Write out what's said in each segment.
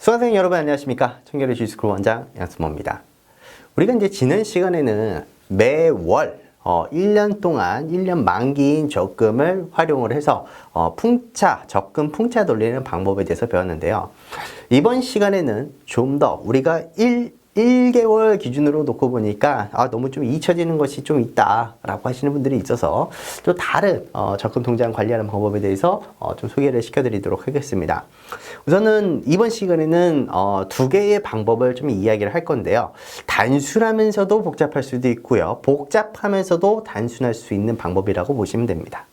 수강생 여러분 안녕하십니까? 청결의 주식스쿨 원장 양승모입니다. 우리가 이제 지난 시간에는 매월 1년 동안 1년 만기인 적금을 활용을 해서 적금 풍차 돌리는 방법에 대해서 배웠는데요. 이번 시간에는 좀 더 우리가 1개월 기준으로 놓고 보니까 너무 좀 잊혀지는 것이 좀 있다 라고 하시는 분들이 있어서 또 다른 적금 통장 관리하는 방법에 대해서 좀 소개를 시켜드리도록 하겠습니다. 우선은 이번 시간에는 두 개의 방법을 좀 이야기를 할 건데요. 단순하면서도 복잡할 수도 있고요. 복잡하면서도 단순할 수 있는 방법이라고 보시면 됩니다.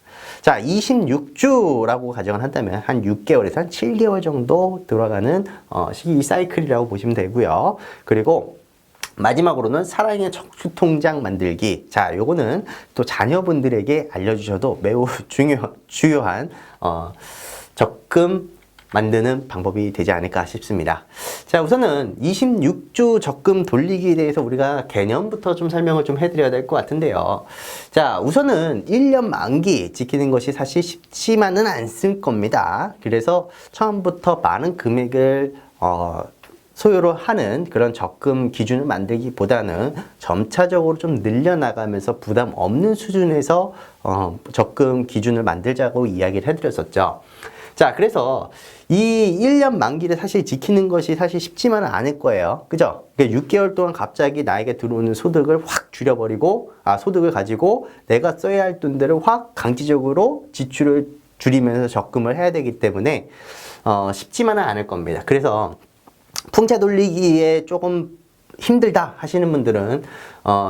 자, 26주라고 가정을 한다면 한 6개월에서 한 7개월 정도 들어가는 시기 사이클이라고 보시면 되고요. 그리고 마지막으로는 사랑의 척추통장 만들기. 자, 요거는 또 자녀분들에게 알려주셔도 매우 중요한 적금 만드는 방법이 되지 않을까 싶습니다. 자, 우선은 26주 적금 돌리기에 대해서 우리가 개념부터 좀 설명을 좀 해드려야 될 것 같은데요. 자, 우선은 1년 만기 지키는 것이 사실 쉽지만은 않을 겁니다. 그래서 처음부터 많은 금액을 소요를 하는 그런 적금 기준을 만들기보다는 점차적으로 좀 늘려나가면서 부담 없는 수준에서 적금 기준을 만들자고 이야기를 해드렸었죠. 자, 그래서 이 1년 만기를 사실 지키는 것이 사실 쉽지만은 않을 거예요. 그죠? 그러니까 6개월 동안 갑자기 나에게 들어오는 소득을 확 줄여버리고, 소득을 가지고 내가 써야 할 돈들을 확 강제적으로 지출을 줄이면서 적금을 해야 되기 때문에, 쉽지만은 않을 겁니다. 그래서 풍차 돌리기에 조금 힘들다 하시는 분들은,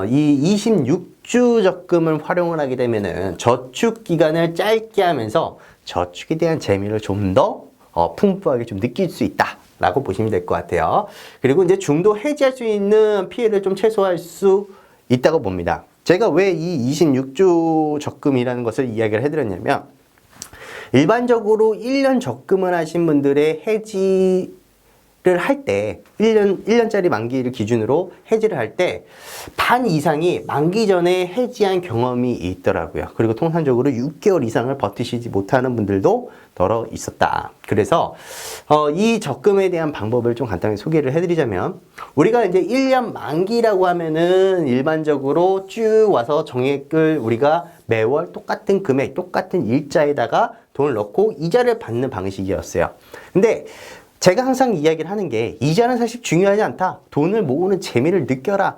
이 26주 적금을 활용을 하게 되면은 저축 기간을 짧게 하면서 저축에 대한 재미를 좀 더 풍부하게 좀 느낄 수 있다 라고 보시면 될 것 같아요. 그리고 이제 중도 해지할 수 있는 피해를 좀 최소화할 수 있다고 봅니다. 제가 왜 이 26주 적금이라는 것을 이야기를 해드렸냐면, 일반적으로 1년 적금을 하신 분들의 해지를 할 때 1년짜리 만기를 기준으로 해지를 할 때 반 이상이 만기 전에 해지한 경험이 있더라고요. 그리고 통상적으로 6개월 이상을 버티시지 못하는 분들도 더러 있었다. 그래서 이 적금에 대한 방법을 좀 간단히 소개를 해드리자면, 우리가 이제 1년 만기라고 하면은 일반적으로 쭉 와서 정액을 우리가 매월 똑같은 금액, 똑같은 일자에다가 돈을 넣고 이자를 받는 방식이었어요. 근데 제가 항상 이야기를 하는 게, 이자는 사실 중요하지 않다. 돈을 모으는 재미를 느껴라.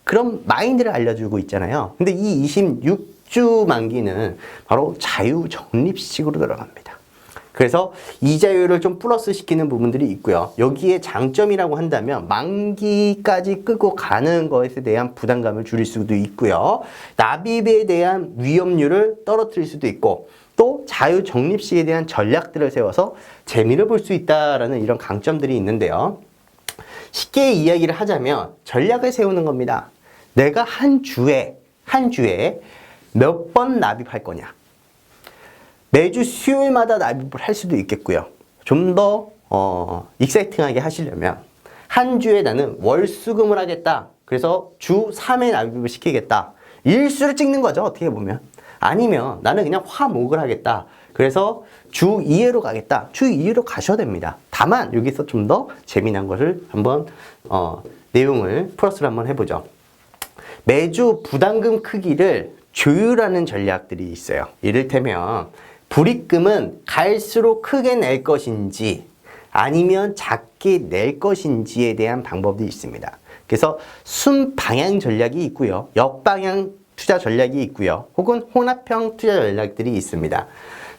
그런 마인드를 알려주고 있잖아요. 근데 이 26주 만기는 바로 자유적립식으로 들어갑니다. 그래서 이자율을 좀 플러스 시키는 부분들이 있고요. 여기에 장점이라고 한다면 만기까지 끄고 가는 것에 대한 부담감을 줄일 수도 있고요. 납입에 대한 위험률을 떨어뜨릴 수도 있고, 또 자유적립식에 대한 전략들을 세워서 재미를 볼 수 있다라는 이런 강점들이 있는데요. 쉽게 이야기를 하자면 전략을 세우는 겁니다. 내가 한 주에 몇 번 납입할 거냐. 매주 수요일마다 납입을 할 수도 있겠고요. 좀 더 익사이팅하게 하시려면 한 주에 나는 월수금을 하겠다. 그래서 주 3회 납입을 시키겠다. 일수를 찍는 거죠, 어떻게 보면. 아니면 나는 그냥 화목을 하겠다. 그래서 주 2회로 가겠다. 주 2회로 가셔도 됩니다. 다만 여기서 좀 더 재미난 것을 한번 내용을 플러스를 한번 해보죠. 매주 부담금 크기를 조율하는 전략들이 있어요. 이를테면 불입금은 갈수록 크게 낼 것인지 아니면 작게 낼 것인지에 대한 방법이 있습니다. 그래서 순방향 전략이 있고요. 역방향 투자 전략이 있고요. 혹은 혼합형 투자 전략들이 있습니다.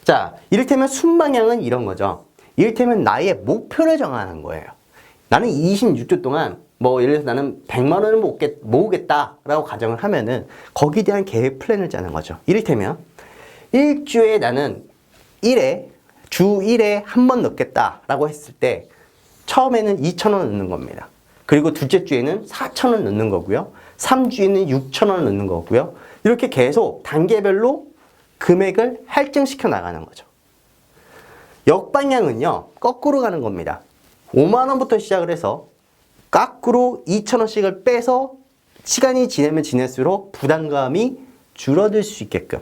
자, 이를테면 순방향은 이런 거죠. 이를테면 나의 목표를 정하는 거예요. 나는 26주 동안 예를 들어서 나는 100만 원을 모으겠다라고 가정을 하면은 거기에 대한 계획 플랜을 짜는 거죠. 이를테면 일주에 나는 주 1회 한 번 넣겠다라고 했을 때 처음에는 2,000원 넣는 겁니다. 그리고 둘째 주에는 4,000원 넣는 거고요. 3주에는 6,000원 넣는 거고요. 이렇게 계속 단계별로 금액을 할증시켜 나가는 거죠. 역방향은요, 거꾸로 가는 겁니다. 5만 원부터 시작을 해서 거꾸로 2,000원씩을 빼서 시간이 지나면 지날수록 부담감이 줄어들 수 있게끔.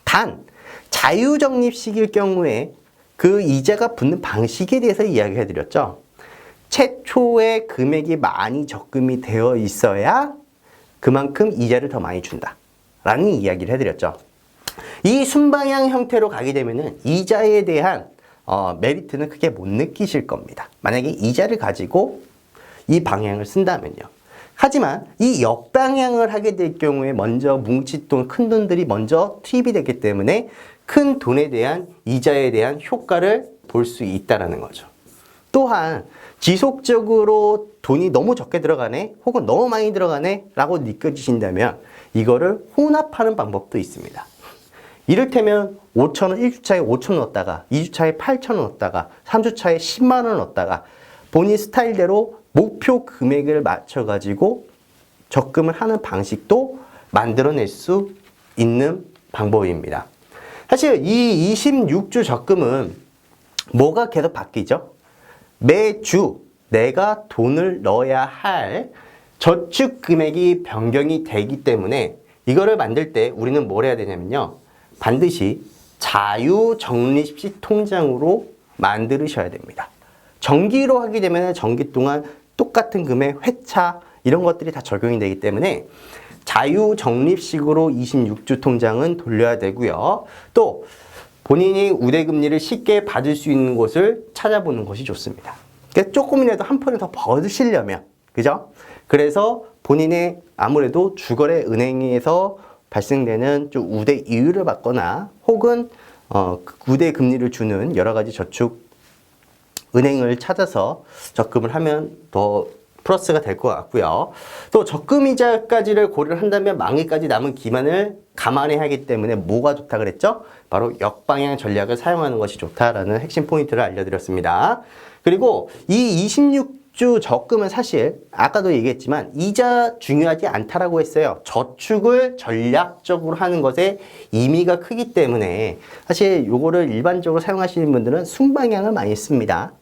단, 자유적립식일 경우에 그 이자가 붙는 방식에 대해서 이야기해 드렸죠. 최초의 금액이 많이 적금이 되어 있어야 그만큼 이자를 더 많이 준다 라는 이야기를 해드렸죠. 이 순방향 형태로 가게 되면은 이자에 대한 메리트는 크게 못 느끼실 겁니다. 만약에 이자를 가지고 이 방향을 쓴다면요. 하지만 이 역방향을 하게 될 경우에 먼저 뭉칫돈, 큰 돈들이 먼저 투입이 됐기 때문에 큰 돈에 대한 이자에 대한 효과를 볼 수 있다는 거죠. 또한 지속적으로 돈이 너무 적게 들어가네 혹은 너무 많이 들어가네 라고 느껴지신다면 이거를 혼합하는 방법도 있습니다. 이를테면 5,000원 1주차에 5,000원 넣었다가 2주차에 8,000원 넣었다가 3주차에 10만원 넣었다가 본인 스타일대로 목표 금액을 맞춰가지고 적금을 하는 방식도 만들어낼 수 있는 방법입니다. 사실 이 26주 적금은 뭐가 계속 바뀌죠? 매주 내가 돈을 넣어야 할 저축 금액이 변경이 되기 때문에 이거를 만들 때 우리는 뭘 해야 되냐면요. 반드시 자유적립식 통장으로 만드셔야 됩니다. 정기로 하게 되면 정기 동안 똑같은 금액, 회차 이런 것들이 다 적용이 되기 때문에 자유적립식으로 26주 통장은 돌려야 되고요. 또 본인이 우대금리를 쉽게 받을 수 있는 곳을 찾아보는 것이 좋습니다. 그러니까 조금이라도 한 푼을 더 버시려면, 그죠? 그래서 본인의 아무래도 주거래 은행에서 발생되는 좀 우대 이율을 받거나 혹은 우대 금리를 주는 여러 가지 저축 은행을 찾아서 적금을 하면 더 플러스가 될 것 같고요. 또 적금이자까지를 고려를 한다면 만기까지 남은 기간을 감안해야 하기 때문에 뭐가 좋다 그랬죠? 바로 역방향 전략을 사용하는 것이 좋다라는 핵심 포인트를 알려드렸습니다. 그리고 이 26주 적금은 사실 아까도 얘기했지만 이자 중요하지 않다라고 했어요. 저축을 전략적으로 하는 것에 의미가 크기 때문에 사실 요거를 일반적으로 사용하시는 분들은 순방향을 많이 씁니다.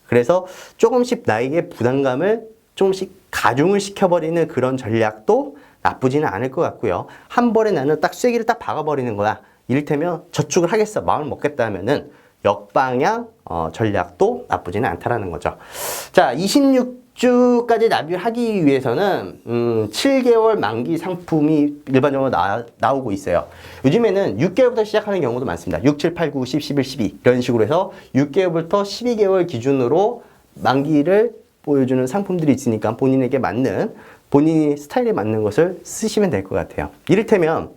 그래서 조금씩 나에게 부담감을 조금씩 가중을 시켜버리는 그런 전략도 나쁘지는 않을 것 같고요. 한 번에 나는 딱 쐐기를 딱 박아버리는 거야. 이를테면 저축을 하겠어. 마음을 먹겠다 하면은 역방향 전략도 나쁘지는 않다라는 거죠. 자, 26주까지 납입을 하기 위해서는 7개월 만기 상품이 일반적으로 나오고 있어요. 요즘에는 6개월부터 시작하는 경우도 많습니다. 6, 7, 8, 9, 10, 11, 12 이런 식으로 해서 6개월부터 12개월 기준으로 만기를 보여주는 상품들이 있으니까 본인에게 맞는, 본인 스타일에 맞는 것을 쓰시면 될 것 같아요. 이를테면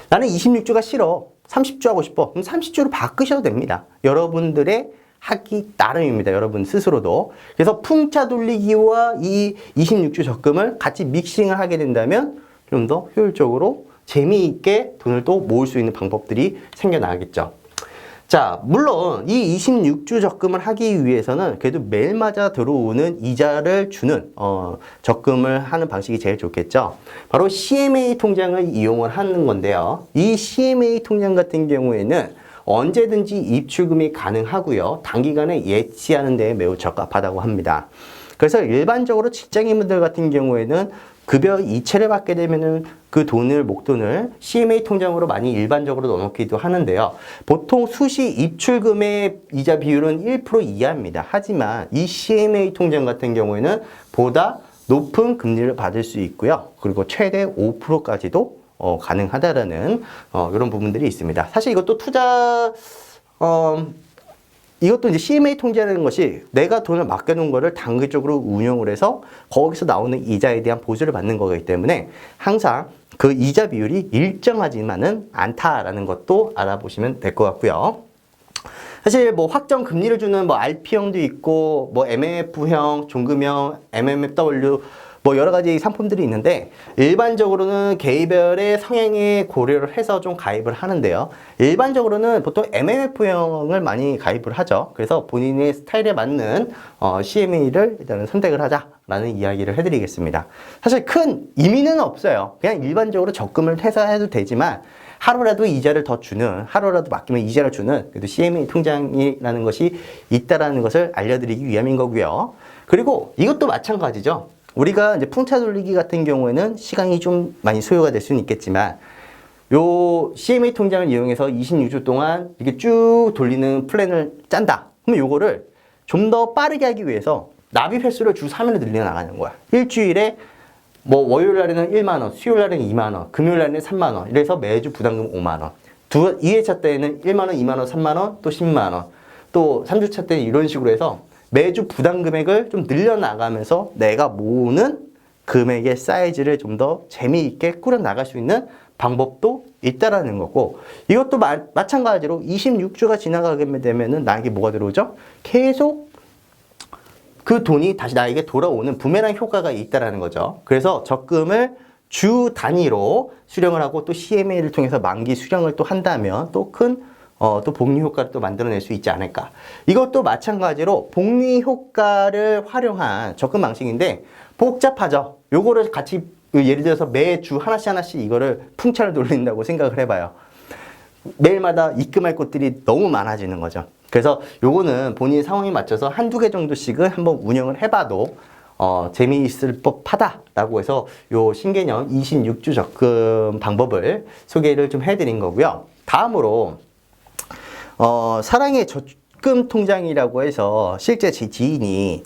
나는 26주가 싫어. 30주 하고 싶어. 그럼 30주로 바꾸셔도 됩니다. 여러분들의 하기 나름입니다. 여러분 스스로도. 그래서 풍차 돌리기와 이 26주 적금을 같이 믹싱을 하게 된다면 좀 더 효율적으로 재미있게 돈을 또 모을 수 있는 방법들이 생겨나겠죠. 자, 물론 이 26주 적금을 하기 위해서는 그래도 매일 맞아 들어오는 이자를 주는 적금을 하는 방식이 제일 좋겠죠. 바로 CMA 통장을 이용을 하는 건데요. 이 CMA 통장 같은 경우에는 언제든지 입출금이 가능하고요. 단기간에 예치하는 데 매우 적합하다고 합니다. 그래서 일반적으로 직장인분들 같은 경우에는 급여 이체를 받게 되면은 그 돈을, 목돈을 CMA 통장으로 많이 일반적으로 넣어놓기도 하는데요. 보통 수시 입출금의 이자 비율은 1% 이하입니다. 하지만 이 CMA 통장 같은 경우에는 보다 높은 금리를 받을 수 있고요. 그리고 최대 5%까지도 가능하다라는 이런 부분들이 있습니다. 사실 이것도 투자, 이것도 이제 CMA 통장이라는 것이 내가 돈을 맡겨놓은 거를 단기적으로 운용을 해서 거기서 나오는 이자에 대한 보수를 받는 거기 때문에 항상 그 이자 비율이 일정하지만은 않다라는 것도 알아보시면 될 것 같고요. 사실 뭐 확정 금리를 주는 뭐 RP형도 있고 뭐 MMF형, 종금형, MMFW 뭐 여러 가지 상품들이 있는데 일반적으로는 개별의 성향에 고려를 해서 좀 가입을 하는데요. 일반적으로는 보통 MMF형을 많이 가입을 하죠. 그래서 본인의 스타일에 맞는 CMA를 일단은 선택을 하자라는 이야기를 해드리겠습니다. 사실 큰 의미는 없어요. 그냥 일반적으로 적금을 해서 되지만 하루라도 이자를 더 주는, 하루라도 맡기면 이자를 주는 그래도 CMA 통장이라는 것이 있다라는 것을 알려드리기 위함인 거고요. 그리고 이것도 마찬가지죠. 우리가 이제 풍차 돌리기 같은 경우에는 시간이 좀 많이 소요가 될 수는 있겠지만 요 CMA 통장을 이용해서 26주 동안 이렇게 쭉 돌리는 플랜을 짠다. 그럼 요거를 좀 더 빠르게 하기 위해서 납입 횟수를 주 3일로 늘려나가는 거야. 일주일에 뭐 월요일 날에는 1만 원, 수요일 날에는 2만 원, 금요일 날에는 3만 원. 이래서 매주 부담금 5만 원. 2회차 때에는 1만 원, 2만 원, 3만 원, 또 10만 원. 또 3주차 때는 이런 식으로 해서 매주 부담 금액을 좀 늘려나가면서 내가 모으는 금액의 사이즈를 좀 더 재미있게 꾸려나갈 수 있는 방법도 있다라는 거고, 이것도 마찬가지로 26주가 지나가게 되면은 나에게 뭐가 들어오죠? 계속 그 돈이 다시 나에게 돌아오는 부메랑 효과가 있다라는 거죠. 그래서 적금을 주 단위로 수령을 하고 또 CMA를 통해서 만기 수령을 또 한다면 또 큰 또 복리 효과를 또 만들어낼 수 있지 않을까. 이것도 마찬가지로 복리 효과를 활용한 접근 방식인데 복잡하죠. 요거를 같이 예를 들어서 매주 하나씩 이거를 풍차를 돌린다고 생각을 해봐요. 매일마다 입금할 곳들이 너무 많아지는 거죠. 그래서 요거는 본인 상황에 맞춰서 한두 개 정도씩은 한번 운영을 해봐도 재미있을 법하다라고 해서 요 신개념 26주 적금 방법을 소개를 좀 해드린 거고요. 다음으로 사랑의 적금 통장이라고 해서 실제 제 지인이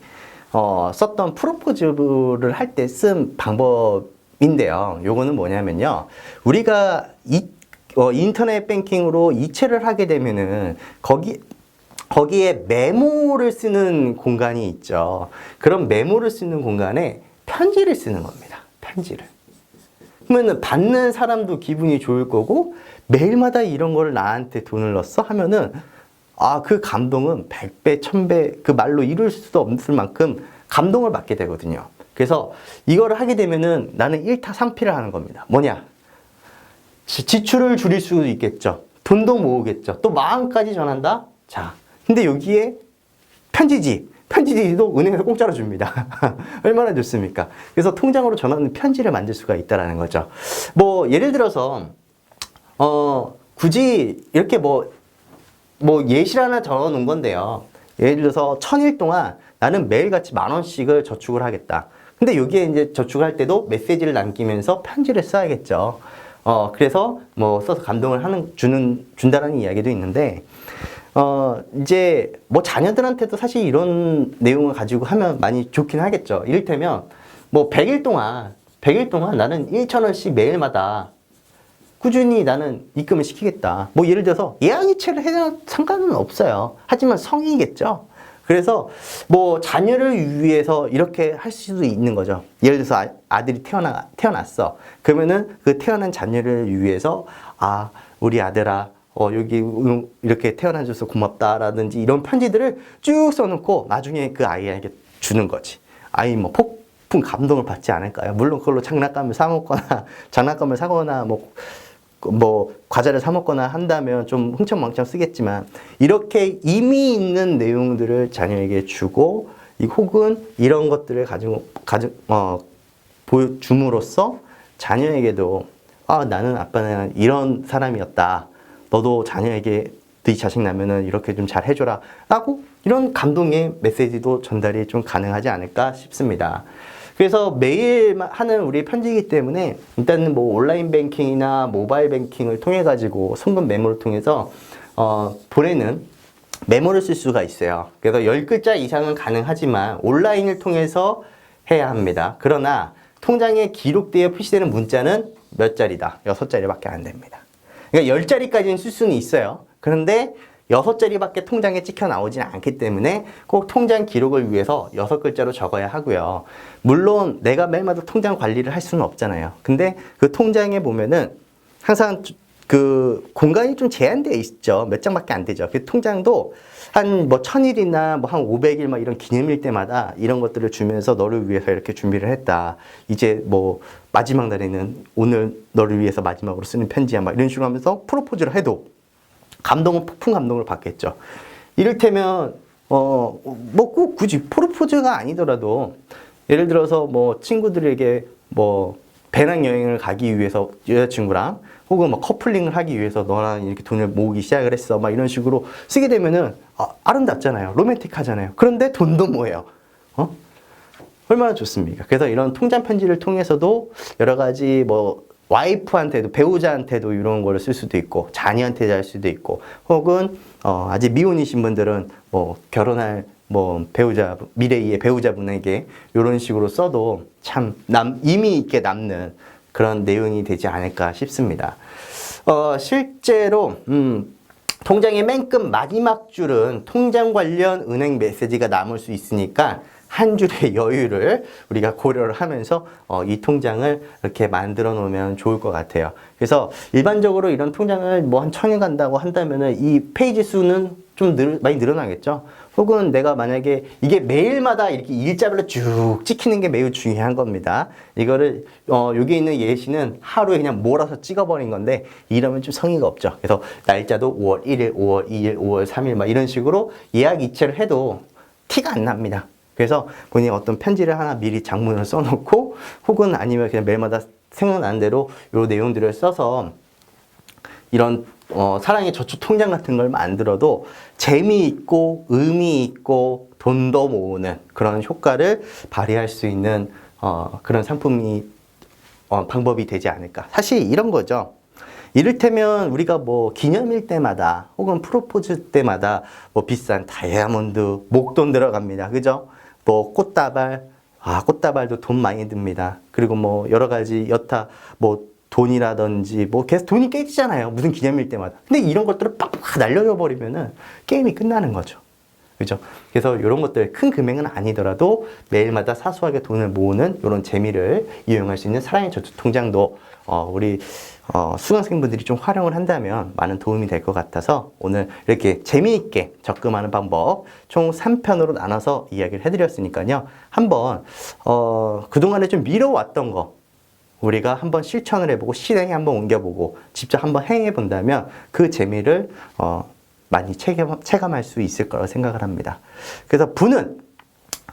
썼던 프로포즈를 할 때 쓴 방법인데요. 요거는 뭐냐면요. 우리가 인터넷 뱅킹으로 이체를 하게 되면은 거기에 메모를 쓰는 공간이 있죠. 그런 메모를 쓰는 공간에 편지를 쓰는 겁니다. 편지를. 그러면은 받는 사람도 기분이 좋을 거고 매일마다 이런 걸 나한테 돈을 넣었어 하면은 그 감동은 100배, 1000배 그 말로 이룰 수도 없을 만큼 감동을 받게 되거든요. 그래서 이거를 하게 되면은 나는 1타3피를 하는 겁니다. 뭐냐? 지출을 줄일 수도 있겠죠. 돈도 모으겠죠. 또 마음까지 전한다? 자, 근데 여기에 편지지도 은행에서 공짜로 줍니다. 얼마나 좋습니까? 그래서 통장으로 전하는 편지를 만들 수가 있다라는 거죠. 뭐 예를 들어서 굳이 이렇게 뭐 예시를 하나 적어 놓은 건데요. 예를 들어서 1000일 동안 나는 매일같이 10,000원씩을 저축을 하겠다. 근데 여기에 이제 저축할 때도 메시지를 남기면서 편지를 써야겠죠. 그래서 뭐 써서 감동을 준다라는 이야기도 있는데, 이제 뭐 자녀들한테도 사실 이런 내용을 가지고 하면 많이 좋긴 하겠죠. 이를테면 뭐 100일 동안 나는 1,000원씩 매일마다 꾸준히 나는 입금을 시키겠다. 뭐 예를 들어서 예약이체를 해도 상관은 없어요. 하지만 성의겠죠. 그래서 뭐 자녀를 위해서 이렇게 할 수도 있는 거죠. 예를 들어서 아들이 태어났어. 그러면은 그 태어난 자녀를 위해서 우리 아들아 여기 이렇게 태어나줘서 고맙다라든지 이런 편지들을 쭉 써놓고 나중에 그 아이에게 주는 거지. 아이 뭐 폭풍 감동을 받지 않을까요? 물론 그걸로 장난감을 사거나 뭐 과자를 사 먹거나 한다면 좀 흥청망청 쓰겠지만, 이렇게 의미 있는 내용들을 자녀에게 주고 혹은 이런 것들을 보여줌으로써 자녀에게도 나는 아빠는 이런 사람이었다. 너도 자녀에게 네 자식 나면은 이렇게 좀 잘 해줘라 라고 이런 감동의 메시지도 전달이 좀 가능하지 않을까 싶습니다. 그래서 매일 하는 우리 편지이기 때문에 일단은 뭐 온라인 뱅킹이나 모바일 뱅킹을 통해 가지고 송금 메모를 통해서 보내는 메모를 쓸 수가 있어요. 그래서 10글자 이상은 가능하지만 온라인을 통해서 해야 합니다. 그러나 통장에 기록되어 표시되는 문자는 몇 자리다? 6자리밖에 안 됩니다. 그러니까 10자리까지는 쓸 수는 있어요. 그런데 6자리밖에 통장에 찍혀 나오지는 않기 때문에 꼭 통장 기록을 위해서 6글자로 적어야 하고요. 물론 내가 매일마다 통장 관리를 할 수는 없잖아요. 근데 그 통장에 보면은 항상 그 공간이 좀 제한되어 있죠. 몇 장밖에 안 되죠. 그 통장도 한 뭐 1000일이나 뭐 한 500일 막 이런 기념일 때마다 이런 것들을 주면서 너를 위해서 이렇게 준비를 했다. 이제 뭐 마지막 날에는 오늘 너를 위해서 마지막으로 쓰는 편지야. 막 이런 식으로 하면서 프로포즈를 해도 폭풍 감동을 받겠죠. 이를테면 뭐 꼭 굳이 프로포즈가 아니더라도 예를 들어서 뭐 친구들에게 뭐 배낭여행을 가기 위해서 여자친구랑 혹은 뭐 커플링을 하기 위해서 너랑 이렇게 돈을 모으기 시작을 했어. 막 이런 식으로 쓰게 되면은 아름답잖아요. 로맨틱하잖아요. 그런데 돈도 뭐예요? 얼마나 좋습니까? 그래서 이런 통장 편지를 통해서도 여러 가지 뭐 와이프한테도 배우자한테도 이런 거를 쓸 수도 있고 자녀한테 할 수도 있고 혹은 아직 미혼이신 분들은 뭐 결혼할 뭐 미래의 배우자분에게 이런 식으로 써도 참 의미 있게 남는 그런 내용이 되지 않을까 싶습니다. 실제로 통장의 맨 끝 마지막 줄은 통장 관련 은행 메시지가 남을 수 있으니까 한 줄의 여유를 우리가 고려를 하면서 이 통장을 이렇게 만들어 놓으면 좋을 것 같아요. 그래서 일반적으로 이런 통장을 뭐 한 1000일 간다고 한다면은 이 페이지 수는 좀 많이 늘어나겠죠. 혹은 내가 만약에 이게 매일마다 이렇게 일자별로 쭉 찍히는 게 매우 중요한 겁니다. 이거를 여기 있는 예시는 하루에 그냥 몰아서 찍어버린 건데 이러면 좀 성의가 없죠. 그래서 날짜도 5월 1일, 5월 2일, 5월 3일 막 이런 식으로 예약 이체를 해도 티가 안 납니다. 그래서 본인이 어떤 편지를 하나 미리 장문을 써놓고 혹은 아니면 그냥 매일마다 생각나는 대로 요 내용들을 써서 이런 사랑의 저축 통장 같은 걸 만들어도 재미있고 의미 있고 돈도 모으는 그런 효과를 발휘할 수 있는 그런 상품이 방법이 되지 않을까. 사실 이런 거죠. 이를테면 우리가 뭐 기념일 때마다 혹은 프로포즈 때마다 뭐 비싼 다이아몬드, 목돈 들어갑니다. 그죠? 뭐 꽃다발도 돈 많이 듭니다. 그리고 뭐 여러 가지 여타 뭐 돈이라든지 뭐 계속 돈이 깨지잖아요. 무슨 기념일 때마다. 근데 이런 것들을 빡빡 날려줘 버리면은 게임이 끝나는 거죠. 그죠? 그래서 이런 것들 큰 금액은 아니더라도 매일마다 사소하게 돈을 모으는 이런 재미를 이용할 수 있는 사랑의 저축 통장도 우리 수강생분들이 좀 활용을 한다면 많은 도움이 될 것 같아서 오늘 이렇게 재미있게 적금하는 방법 총 3편으로 나눠서 이야기를 해드렸으니까요. 한번 그동안에 좀 미뤄왔던 거 우리가 한번 실천을 해보고 실행에 한번 옮겨보고 직접 한번 행해 본다면 그 재미를 많이 체감할 수 있을 거라고 생각을 합니다. 그래서 부는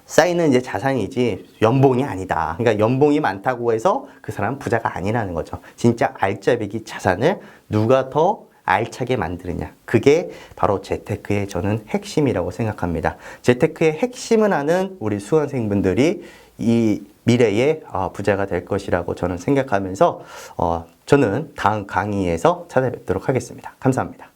쌓이는 이제 자산이지 연봉이 아니다. 그러니까 연봉이 많다고 해서 그 사람은 부자가 아니라는 거죠. 진짜 알짜배기 자산을 누가 더 알차게 만드느냐. 그게 바로 재테크의 저는 핵심이라고 생각합니다. 재테크의 핵심을 아는 우리 수강생분들이 이 미래의 부자가 될 것이라고 저는 생각하면서 저는 다음 강의에서 찾아뵙도록 하겠습니다. 감사합니다.